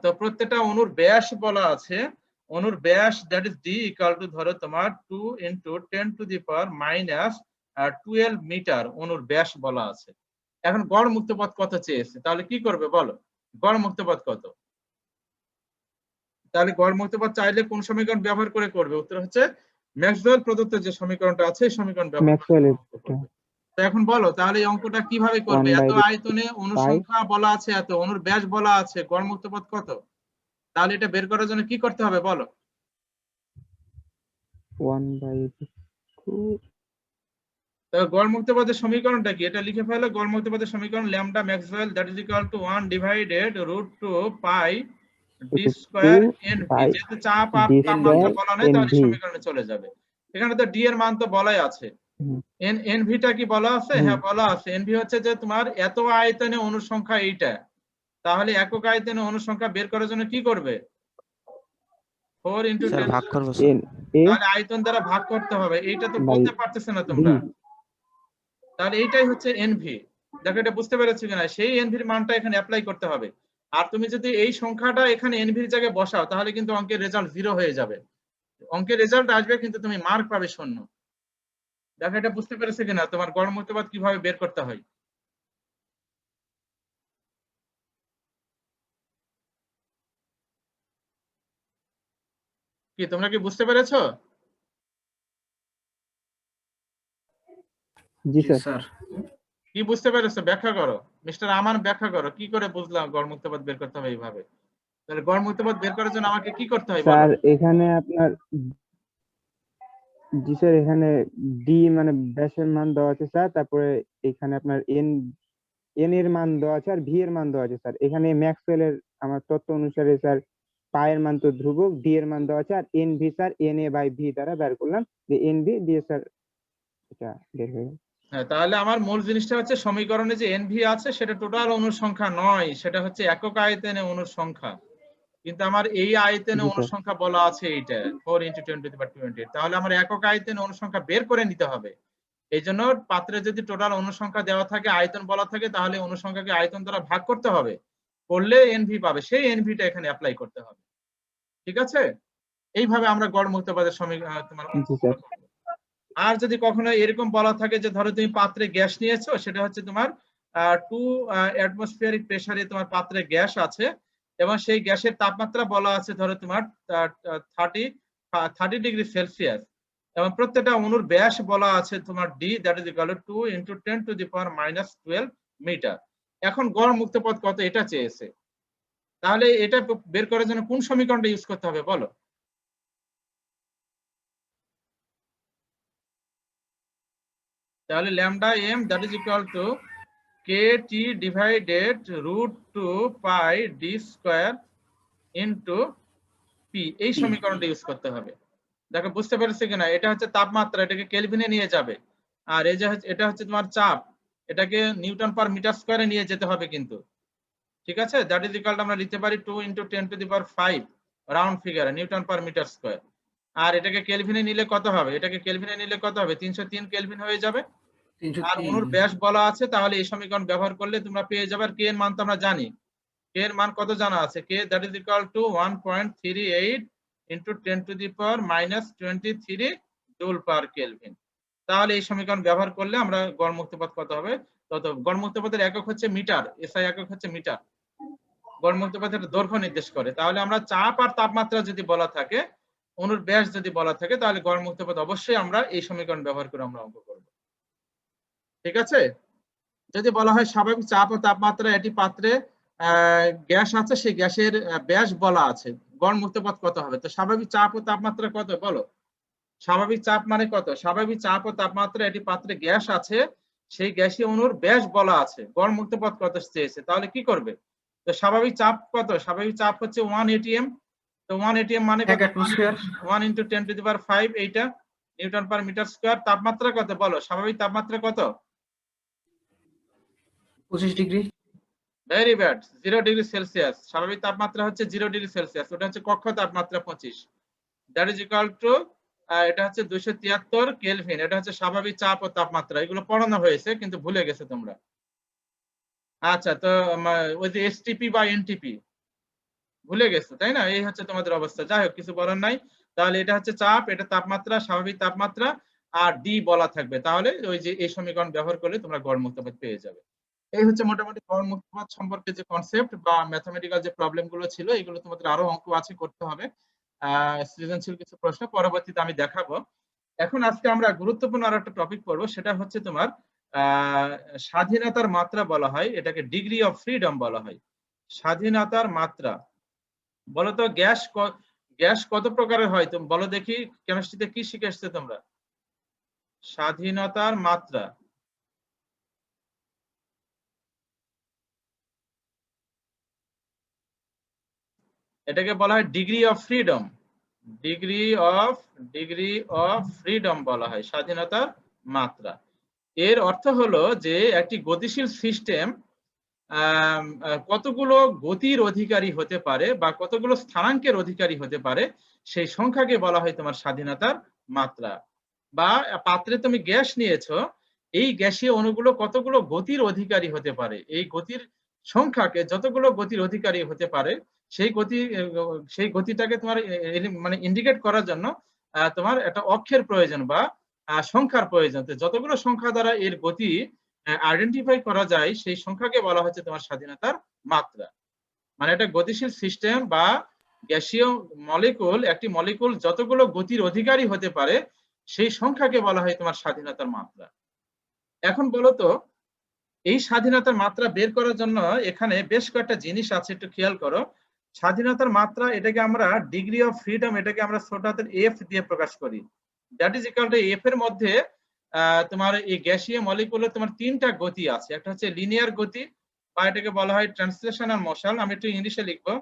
তো প্রত্যেকটা অণুর ব্যাস বলা আছে, অণুর ব্যাস that is D equal to ধরো তোমার 2 × 10⁻12 মিটার অণুর ব্যাস বলা আছে। এখন গড় মুক্তপথ কত চেয়েছে, তাহলে কি করবে বলো? গড় মুক্তপথ কত? তাহলে গড় মুক্তপথ চাইলে কোন সমীকরণ ব্যবহার করে করবে? উত্তর হচ্ছে ম্যাক্সওয়েল প্রদত্ত যে সমীকরণটা আছে এই সমীকরণ ব্যবহার করে ম্যাক্সওয়েলের। করবে। তো এখন বলো তাহলে এই অঙ্কটা কিভাবে করবে? 1 by এত root আয়তনে অণু pi সংখ্যা বলা আছে, এত অণুর ব্যাস বলা আছে, গড় মুক্ত পথ কত? তাহলে এটা বের করার জন্য কি করতে হবে বলো? 1 by root 2 তো গড় মুক্ত পথের সমীকরণটা কি? এটা লিখে ফেলো। গড় মুক্ত পথের সমীকরণ lambda Maxwell that is equal to 1 divided √2 pi d root square 2 NV. pi যেহেতু চাপ আর d তাপমাত্রা square বলা নাই তাহলে NV সমীকরণে চলে যাবে। এখানে তো ডি এর মান তো বলাই আছে। হুম, এনভিটা কি বলা আছে? হুম, হ্যাঁ বলা আছে। এনভি হচ্ছে যে তোমার এত আয়তনে অণুর সংখ্যা এইটা। তাহলে একক আয়তনে অণুর সংখ্যা বের করার জন্য কি করবে? 4 ইনটু স্যার 10। ভাগ করবো স্যার। N A তাহলে আয়তন দ্বারা ভাগ করতে হবে। এইটা তো by বলতে পারতেছে না V তোমরা। তাহলে এইটাই হচ্ছে এনভি। দেখো এটা বুঝতে পেরেছো কিনা? সেই এনভির মানটা এখানে অ্যাপ্লাই করতে হবে। আর তুমি যদি এই সংখ্যাটা এখানে এনভির জায়গায় বসাও তাহলে কিন্তু অঙ্কের রেজাল্ট 0 হয়ে যাবে। অঙ্কের রেজাল্ট আসবে কিন্তু তুমি মার্ক পাবে 0। দেখো এটা বুঝতে পেরেছো কিনা? তোমার গড় মুক্ত পথ কিভাবে বের করতে হয়? কি তোমরা কি বুঝতে পেরেছো? জি জি স্যার স্যার। কি বুঝতে পেরেছো? ব্যাখ্যা করো। মিস্টার আমান ব্যাখ্যা করো। কি করে বুঝলাম গড় মুক্ত পথ বের করতে হবে এইভাবে? তাহলে গড় মুক্ত পথ বের করার জন্য আমাকে কি করতে হয় বলো? স্যার এখানে আপনার জি স্যার এখানে ডি মানে ব্যাসের মান দেওয়া আছে স্যার, তারপরে এখানে আপনার এন এর মান দেওয়া আছে আর ভি এর মান দেওয়া আছে স্যার। এখানে ম্যাক্সওয়েল এর আমার তত্ত্ব অনুসারে স্যার পায়ের মান তো ধ্রুবক, ডি এর মান দেওয়া আছে আর N V sir N A by V দ্বারা বের করলাম যে এন ভি দিয়ে স্যার এটা বের হয়ে গেল। হ্যাঁ, তাহলে আমার মূল জিনিসটা হচ্ছে সমীকরণে যে এনভি আছে সেটা টোটাল অণুর সংখ্যা নয়, সেটা হচ্ছে একক আয়তনে অণুর সংখ্যা। কিন্তু আমার এই আয়তনে জি অণুর স্যার সংখ্যা বলা আছে এইটা 4 × 10⁻20। তাহলে আমার একক আয়তনে অণুর সংখ্যা বের করে নিতে হবে। এই জন্য পাত্রে যদি টোটাল অণুর সংখ্যা দেওয়া থাকে, আয়তন বলা থাকে, তাহলে অণুর সংখ্যাকে আয়তন দ্বারা ভাগ করতে হবে। করলে এনভি পাবে, সেই এনভিটা এখানে অ্যাপ্লাই করতে হবে। ঠিক আছে? এইভাবে আমরা গড় মুক্ত পথের তোমার জি অঙ্কগুলো স্যার করবো। আর যদি কখনো এরকম বলা থাকে যে ধরো তুমি পাত্রে গ্যাস নিয়েছো, সেটা হচ্ছে তোমার 2 অ্যাটমসফিয়ারিক প্রেসারে তোমার পাত্রে গ্যাস আছে এবং সেই গ্যাসের তাপমাত্রা বলা আছে ধরো তোমার 30 ডিগ্রি সেলসিয়াস এবং প্রত্যেকটা অণুর ব্যাস বলা আছে তোমার d that is equal to 2 × 10⁻⁻12 metre. এখন গড় মুক্ত পথ কত এটা চেয়েছে। তাহলে এটা বের করার জন্য কোন সমীকরণটা ইউজ করতে হবে বলো? তাহলে lambda m that is equal to KT divided √2 pi D square into p. এই সমীকরণটা ইউজ করতে হবে। দেখো বুঝতে পেরেছো কিনা? এটা হচ্ছে তাপমাত্রা, এটাকে কেলভিনে নিয়ে যাবে। আর এই যে এটা হচ্ছে তোমার চাপ, এটাকে নিউটন পার মিটার স্কয়ারে নিয়ে যেতে হবে কিন্তু। ঠিক আছে? দ্যাট ইজ ইকুয়াল টু আমরা লিখতে পারি 2 × 10⁵ রাউন্ড ফিগারে নিউটন পার মিটার স্কয়ার। আর এটাকে কেলভিনে নিলে কত হবে? এটাকে কেলভিনে নিলে কত হবে? 303 কেলভিন হয়ে যাবে। আর 303। অণুর ব্যাস বলা আছে, তাহলে এই সমীকরণ ব্যবহার করলে তোমরা পেয়ে যাবে। আর কে এর মান তো আমরা জানি। কে এর মান কত জানা আছে? K that is equal to 1.38 × 10⁻⁻23 joule per kelvin. তাহলে এই সমীকরণ ব্যবহার করলে আমরা গড় মুক্ত পথ কত হবে তত। গড় মুক্ত পথের একক হচ্ছে মিটার, এসআই একক হচ্ছে মিটার। গড় মুক্ত পথের দৈর্ঘ্য নির্দেশ করে। তাহলে আমরা চাপ আর তাপমাত্রা যদি বলা থাকে, অণুর ব্যাস যদি বলা থাকে, তাহলে গড় মুক্ত পথ অবশ্যই আমরা এই সমীকরণ ব্যবহার করে আমরা অঙ্ক করব। ঠিক আছে? যদি বলা হয় স্বাভাবিক চাপ ও তাপমাত্রা, এটি পাত্রে গ্যাস আছে, সেই গ্যাসের ব্যাস বলা আছে, গড় মুক্ত পথ কত হবে? তো স্বাভাবিক চাপ ও তাপমাত্রা কত বলো? স্বাভাবিক চাপ মানে কত? স্বাভাবিক চাপ ও তাপমাত্রা, এটি পাত্রে গ্যাস আছে, সেই গ্যাসীয় অণুর ব্যাস বলা আছে, গড় মুক্ত পথ কত চেয়েছে, তাহলে কি করবে? তো স্বাভাবিক চাপ কত? স্বাভাবিক চাপ হচ্ছে 1 atm। তো 1 atm মানে কত? 1 অ্যাটমসফিয়ার। 1 × 10⁵ এইটা নিউটন পার মিটার স্কয়ার। তাপমাত্রা কত বলো? স্বাভাবিক তাপমাত্রা কত? 25 degree. Very bad, 0 degree Celsius. স্বাভাবিক তাপমাত্রা হচ্ছে 0 ডিগ্রি সেলসিয়াস, ওটা হচ্ছে কক্ষ তাপমাত্রা 25। দ্যাট ইজ ইকুয়াল টু এটা হচ্ছে 273 কেলভিন। এটা হচ্ছে স্বাভাবিক চাপ ও তাপমাত্রা। এগুলো পড়ানো হয়েছে কিন্তু ভুলে গেছে তোমরা। আচ্ছা, তো ওই যে এসটিপি বা এনটিপি ভুলে গেছো তাই না? এই হচ্ছে তোমাদের অবস্থা। যাই হোক, কিছু বলার নাই। তাহলে এটা হচ্ছে চাপ, এটা তাপমাত্রা, স্বাভাবিক তাপমাত্রা, আর ডি বলা থাকবে। তাহলে ওই যে এই সমীকরণ ব্যবহার করলে তোমরা গড় মুক্ত পথ পেয়ে যাবে। এই হচ্ছে মোটামুটি গড় মুক্ত পথ সম্পর্কে যে কনসেপ্ট বা ম্যাথমেটিক্যাল যে প্রবলেম গুলো ছিল, এগুলো তোমাদের আরো অঙ্ক আছে করতে হবে। সৃজনশীল কিছু প্রশ্ন পরবর্তীতে আমি দেখাবো। এখন আজকে আমরা গুরুত্বপূর্ণ আর একটা টপিক পড়বো, সেটা হচ্ছে তোমার স্বাধীনতার মাত্রা বলা হয়, এটাকে ডিগ্রি অফ ফ্রিডম বলা হয়। স্বাধীনতার মাত্রা। বলো তো গ্যাস কত প্রকারের হয়? তুমি বলো দেখি, কেমিস্ট্রিতে কি শিখে এসছো তোমরা? স্বাধীনতার মাত্রা। এটাকে বলা হয় degree of freedom. Degree of freedom বলা হয় স্বাধীনতার মাত্রা। এর অর্থ হলো যে একটি গতিশীল সিস্টেম কতগুলো গতির অধিকারী হতে পারে বা কতগুলো স্থানাঙ্কের অধিকারী হতে পারে, সেই সংখ্যাকে বলা হয় তোমার স্বাধীনতার মাত্রা। বা পাত্রে তুমি গ্যাস নিয়েছো, এই গ্যাসীয় অণুগুলো কতগুলো গতির অধিকারী হতে পারে, এই গতির সংখ্যাকে যতগুলো গতির অধিকারী হতে পারে সেই গতিটাকে তোমার মানে ইন্ডিকেট করার জন্য তোমার একটা অক্ষের প্রয়োজন বা সংখ্যার প্রয়োজন। তো যতগুলো সংখ্যা দ্বারা এর গতি আইডেন্টিফাই করা যায় সেই সংখ্যাকে বলা হচ্ছে তোমার স্বাধীনতার মাত্রা। মানে একটা গতিশীল সিস্টেম বা গ্যাসীয় মলিকুল, একটি মলিকুল যতগুলো গতির অধিকারী হতে পারে সেই সংখ্যাকে বলা হয় তোমার স্বাধীনতার মাত্রা। এখন বলো তো, এই স্বাধীনতার মাত্রা বের করার জন্য এখানে বেশ কয়েকটা জিনিস আছে, একটু খেয়াল করো। স্বাধীনতার মাত্রা, এটাকে আমরা ডিগ্রি অফ ফ্রিডম, এটাকে আমরা ছোট হাতের এফ দিয়ে প্রকাশ করি। That is equal two F এর মধ্যে তোমার এই গ্যাসীয় মলিকুলে তোমার তিনটা গতি আছে। একটা হচ্ছে লিনিয়ার গতি বা এটাকে বলা হয় ট্রান্সলেশনাল মোশন। আমি একটু ইংলিশে লিখবো,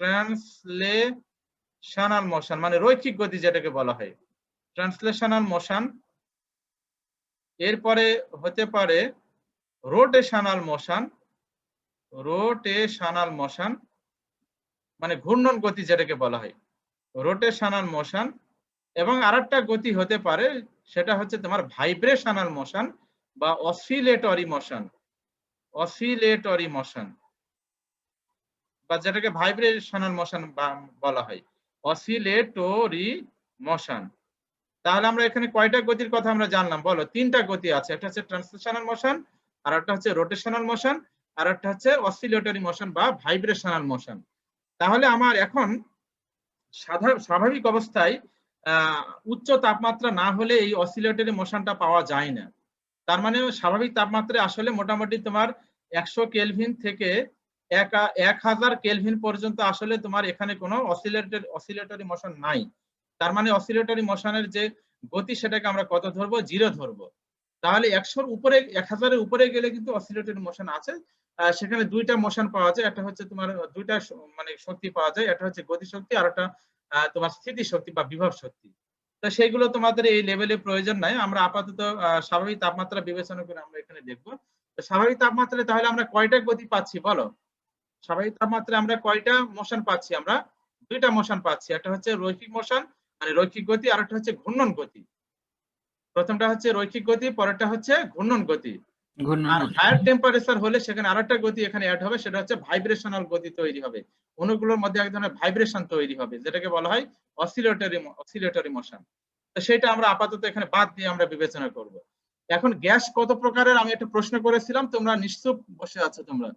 ট্রান্সলেশনাল মোশন মানে রৈখিক গতি যেটাকে বলা হয়, ট্রান্সলেশনাল মোশন। এরপরে হতে পারে রোটেশনাল মোশন, মানে ঘূর্ণন গতি যেটাকে বলা হয়, রোটেশনাল মোশন। এবং আরেকটা গতি হতে পারে, সেটা হচ্ছে তোমার ভাইব্রেশনাল মোশন বা অসিলেটরি মোশন, বা যেটাকে ভাইব্রেশনাল মোশন বলা হয়, অসিলেটরি মোশন। তাহলে আমরা এখানে কয়টা গতির কথা আমরা জানলাম? বলো, তিনটা গতি আছে। একটা হচ্ছে ট্রান্সলেশনাল মোশন, আর একটা হচ্ছে রোটেশনাল মোশন, আর একটা হচ্ছে অসিলেটরি মোশন বা ভাইব্রেশনাল মোশন। তাহলে আমার এখন স্বাভাবিক অবস্থায় উচ্চ তাপমাত্রা না হলে এই অসিলেটরি মোশনটা পাওয়া যায় না। তার মানে স্বাভাবিক তাপমাত্রায় আসলে মোটামুটি তোমার 100 কেলভিন থেকে 1000 কেলভিন পর্যন্ত আসলে তোমার এখানে কোনো অসিলেটরি মোশন নাই। তার মানে অসিলেটরি মোশনের যে গতি সেটাকে আমরা কত ধরবো? 0 ধরবো। তাহলে 100-র উপরে, 1000-এর উপরে গেলে কিন্তু অসিলেটরি মোশন আছে। সেখানে দুইটা মোশন পাওয়া যায়, একটা হচ্ছে তোমার দুইটা মানে শক্তি পাওয়া যায়, একটা হচ্ছে গতি শক্তি আর একটা তোমার স্থিতি শক্তি বা বিভব শক্তি। তো সেইগুলো তোমাদের এই লেভেলে প্রয়োজন নাই, আমরা আপাতত স্বাভাবিক তাপমাত্রা বিবেচনা করে আমরা এখানে দেখবো। তো স্বাভাবিক তাপমাত্রায় তাহলে আমরা কয়টা গতি পাচ্ছি বলো? স্বাভাবিক তাপমাত্রায় আমরা কয়টা মোশন পাচ্ছি? আমরা দুইটা মোশন পাচ্ছি, একটা হচ্ছে রৈখিক মোশন মানে রৈখিক গতি, আর একটা হচ্ছে ঘূর্ণন গতি। প্রথমটা হচ্ছে রৈখিক গতি, পরেরটা হচ্ছে ঘূর্ণন গতি। আর হায়ার টেম্পারেচার হলে সেখানে আরেকটা গতি এখানে অ্যাড হবে, সেটা হচ্ছে ভাইব্রেশনাল গতি তৈরি হবে। অণুগুলোর মধ্যে এক ধরনের ভাইব্রেশন তৈরি হবে, যেটাকে বলা হয় অসিলেটরি মোশন। তো সেটা আমরা আপাতত এখানে বাদ দিয়ে আমরা বিবেচনা করব। এখন গ্যাস কত প্রকারের আমি একটা প্রশ্ন করেছিলাম, তোমরা নিশ্চুপ বসে আছো তোমরা।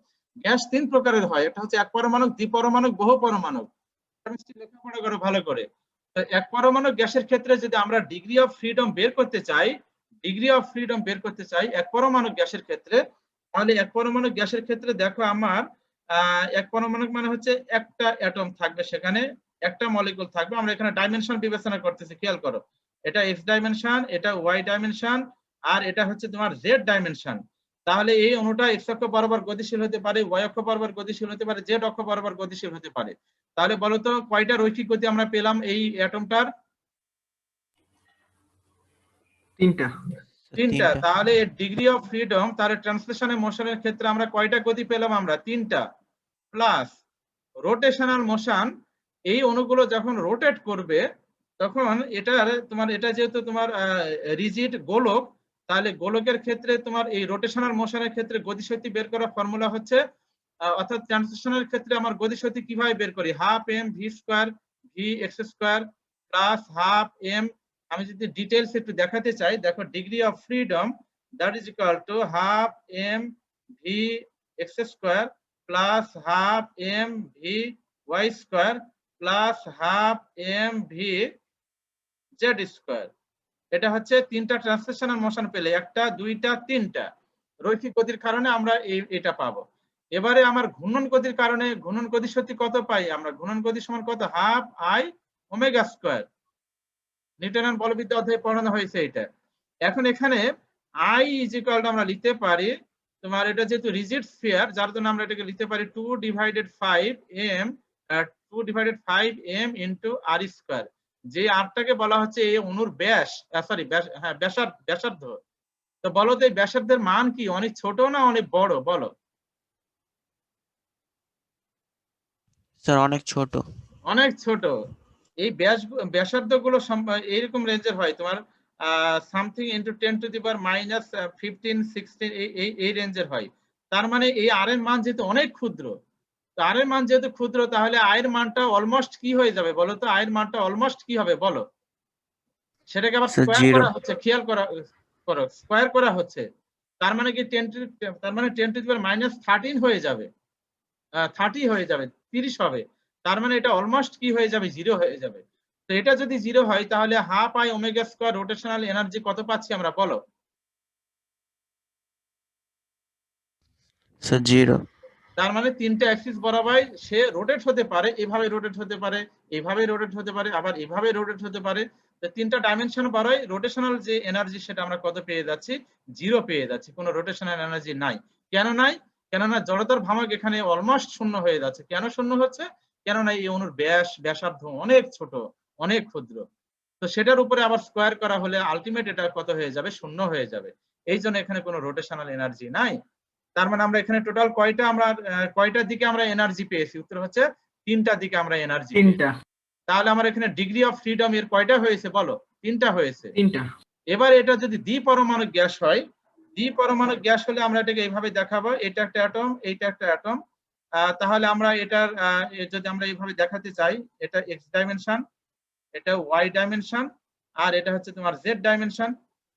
গ্যাস 3 প্রকারের হয়, একটা হচ্ছে এক পরমাণু, দ্বিপরমাণু, বহু পরমাণু। লেখাপড়া করো ভালো করে। তো এক পরমাণু গ্যাসের ক্ষেত্রে যদি আমরা ডিগ্রি অফ ফ্রিডম বের করতে চাই, এক পরমাণু গ্যাসের ক্ষেত্রে, তাহলে এক পরমাণু গ্যাসের ক্ষেত্রে দেখো আমার এক পরমাণু মানে হচ্ছে একটা অ্যাটম থাকবে, সেখানে একটা মলিকুল থাকবে। আমরা এখানে ডাইমেনশন বিবেচনা করতেছি, খেয়াল করো। এটা এক্স ডাইমেনশন, এটা ওয়াই ডাইমেনশন, আর এটা হচ্ছে তোমার জেড ডাইমেনশন। তাহলে এই অণুটা এক্স অক্ষ বরাবর গতিশীল হতে পারে, ওয়াই অক্ষ বরাবর গতিশীল হতে পারে, জেড অক্ষ বরাবর গতিশীল হতে পারে। তাহলে বলো তো কয়টা রৈখিক গতি আমরা পেলাম এই অ্যাটমটার? তিনটা। তাহলে ডিগ্রি অফ ফ্রিডম, তাহলে ট্রান্সলেশনাল মোশনের ক্ষেত্রে আমরা কয়টা গতি পেলাম? আমরা তিনটা। প্লাস রোটেশনাল মোশন, এই অণুগুলো যখন রোটেট করবে তখন এটা যেহেতু তোমার রিজিড গোলক, তাহলে গোলকের ক্ষেত্রে তোমার এই রোটেশনাল মোশনের ক্ষেত্রে গতিশক্তি বের করার ফর্মুলা হচ্ছে, অর্থাৎ ট্রান্সলেশনের ক্ষেত্রে আমার গতিশক্তি কিভাবে বের করি? Half m v square v x square plus half m. আমি যদি ডিটেলস একটু দেখাতে চাই, দেখো degree of freedom that is equal to half m v x square plus half m v y square plus half m v z square. এটা হচ্ছে 3টা translational motion পেলে 1টা 2টা 3টা রৈখিক গতির কারণে আমরা এটা পাবো। এবারে আমার ঘূর্ণন গতির কারণে ঘূর্ণন গতি শক্তি কত পাই আমরা? ঘূর্ণন গতি সমান কত? Half I omega square. নিউটনের বলবিদ্যা অধ্যায়ে পড়ানো হয়েছে এটা। এখন এখানে আই ইজ ইকুয়াল টু আমরা লিখতে পারি তোমার এটা যেহেতু রিজিড স্ফিয়ার যার জন্য আমরা এটাকে লিখতে পারি 2/5m ইনটু r স্কয়ার। যে আরটাকে বলা হচ্ছে এই অণুর ব্যাস, সরি ব্যাসার্ধ। তো বলো তো এই ব্যাসার্ধের মান কি অনেক ছোট না অনেক বড়? বলো। স্যার অনেক ছোট। অনেক ছোট। এই ব্যাসার্ধ গুলো এইরকম রেঞ্জের হয় তোমার something into 10 to the power minus 15 16 এই রেঞ্জের হয়। তার মানে এই আর এর মান যেহেতু অনেক ক্ষুদ্র, তো আর এর মান যেহেতু ক্ষুদ্র তাহলে আই এর মানটা অলমোস্ট কি হয়ে যাবে বলো তো? আই এর মানটা অলমোস্ট কি হবে বলো? সেটাকে আবার স্যার স্কয়ার 0। করা হচ্ছে, খেয়াল করো স্কয়ার করা হচ্ছে। তার মানে কি 10 টু দি পাওয়ার মাইনাস 13 হয়ে যাবে, 30 হয়ে যাবে, 30 হবে। তার মানে এটা অলমোস্ট কি হয়ে যাবে? 0 হয়ে যাবে। তো এটা যদি 0 হয় তাহলে half I omega square rotational energy কত পাচ্ছি আমরা বলো? স্যার 0। তার মানে 3টে অ্যাক্সিস বরাবর সে রোটেট হতে পারে, এভাবে রোটেট হতে পারে, এভাবে রোটেট হতে পারে, আবার এভাবে রোটেট হতে পারে। তো 3টা ডাইমেনশন বরাবর রোটেশনাল যে এনার্জি সেটা আমরা কত পেয়ে যাচ্ছি? 0 পেয়ে যাচ্ছি, কোনো রোটেশনাল এনার্জি নাই। কেন নাই? কেননা জড়তার ভ্রামক এখানে অলমোস্ট শূন্য হয়ে যাচ্ছে। কেন শূন্য হচ্ছে? কেননা এই অণুর ব্যাসার্ধ অনেক ছোট, অনেক ক্ষুদ্র। তো সেটার উপরে আবার স্কয়ার করা হলে আলটিমেট এটা কত হয়ে যাবে? শূন্য হয়ে যাবে। এই জন্য এখানে কোনো রোটেশনাল এনার্জি নাই। তার মানে আমরা এখানে টোটাল কয়টার দিকে আমরা এনার্জি পেয়েছি? উত্তর হচ্ছে 3টার দিকে আমরা এনার্জি পেয়েছি। 3টা। তাহলে আমার এখানে ডিগ্রি অফ ফ্রিডম এর কয়টা হয়েছে বলো? 3টা হয়েছে। 3টা। এবার এটা যদি দ্বিপরমাণু গ্যাস হয়, দ্বিপরমাণু গ্যাস হলে আমরা এটাকে এইভাবে দেখাবো, এটা একটা অ্যাটম, এইটা একটা অ্যাটম। তাহলে আমরা এটার যদি আমরা এইভাবে দেখাতে চাই, এটা এক্স ডাইমেনশন, এটা ওয়াই ডাইমেনশন, আর এটা হচ্ছে তোমার জেড ডাইমেনশন।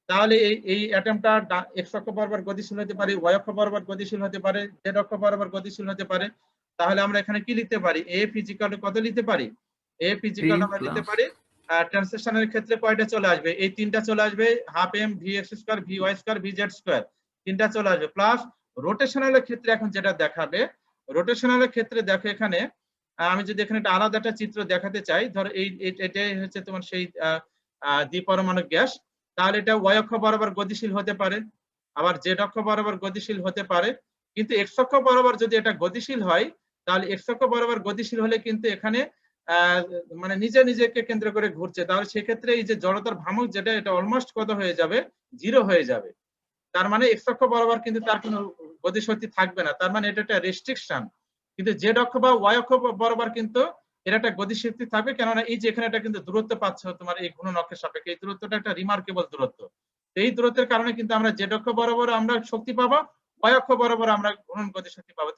তাহলে এই অ্যাটমটা এক্স অক্ষ বরাবর গতিশীল হতে পারে, ওয়াই অক্ষ বরাবর গতিশীল হতে পারে, জেড অক্ষ বরাবর গতিশীল হতে পারে। তাহলে আমরা এখানে কি লিখতে পারি? এ ফিজিক্যাল কত লিখতে পারি? এ ফিজিক্যাল আমরা লিখতে পারি ট্রান্সলেশনের ক্ষেত্রে কয়টা চলে আসবে? এই 3টা চলে আসবে, half m v x square v y square v z square, 3টা চলে আসবে। প্লাস রোটেশনালের ক্ষেত্রে এখন যেটা দেখাবে, রোটেশনালের ক্ষেত্রে দেখো এখানে আমি যদি এখানে একটা আলাদা একটা চিত্র দেখাতে চাই, ধরো এটাই হচ্ছে তোমার সেই দ্বিপরমাণু গ্যাস। তাহলে এটা ওয়াই অক্ষ বরাবর গতিশীল হতে পারে, আবার জেড অক্ষ বরাবর গতিশীল হতে পারে। কিন্তু এক্স অক্ষ বরাবর যদি এটা গতিশীল হয়, তাহলে এক্স অক্ষ বরাবর গতিশীল হলে কিন্তু এখানে মানে নিজেকে কেন্দ্র করে ঘুরছে। তাহলে সেক্ষেত্রে এই যে জড়তার ভ্রামক যেটা, এটা অলমোস্ট কত হয়ে যাবে? 0 হয়ে যাবে। তার মানে এক্স অক্ষ বরাবর কিন্তু তার কোনো গতিশক্তি থাকবে না, তার মানে এটা একটা রেস্ট্রিকশন। কিন্তু জেড অক্ষ বা ওয়াই অক্ষ বরাবর কিন্তু এর একটা গতিশক্তি থাকবে, কেননা এই যে এখানে একটা কিন্তু দূরত্ব পাচ্ছ তোমার এই ঘূর্ণন অক্ষের সাপেক্ষে, এই দূরত্বটা একটা রিমার্কেবল দূরত্ব। এই দূরত্বের কারণে কিন্তু আমরা জেড অক্ষ বরাবর আমরা শক্তি পাবো, ওয়াই অক্ষ বরাবর আমরা ঘূর্ণন গতিশক্তি পাবো।